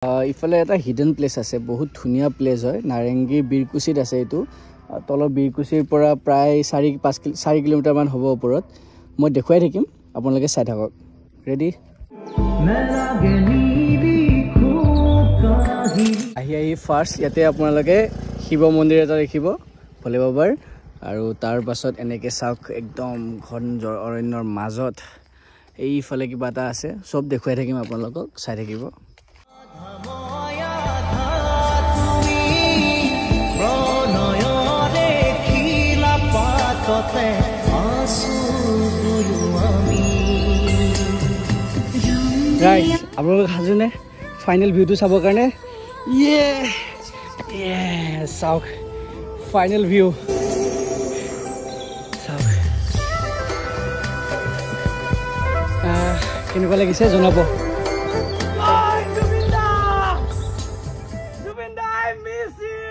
ইফালে এটা hidden place আছে, বহুত ধুনীয়া প্লেচ হয়। নাৰেংগী বীৰকুছিত আছে এইটো। তলৰ বীৰকুছিৰ পৰা প্ৰায় 4 কিলোমিটাৰমান হ'ব ওপৰত। মই দেখুৱাই থাকিম, আপোনালোকে চাই থাকক। ৰেডি? আহি ফাৰ্ষ্ট ইয়াতে আপোনালোকে শিৱ মন্দিৰ এটা দেখিব, ভোলে বাবাৰ। আৰু তাৰ পাছত এনেকৈ চাওক, একদম ঘন অৰণ্যৰ মাজত এইফালে কিবা এটা আছে। চব দেখুৱাই থাকিম আপোনালোকক, চাই থাকিব। ৰাইট, আপোনালোক সাজুনে ফাইনেল ভিউটো চাবৰ কাৰণে? চাওক ফাইনেল ভিউ, চাওক কেনেকুৱা লাগিছে জনাব। Govinda, I miss you.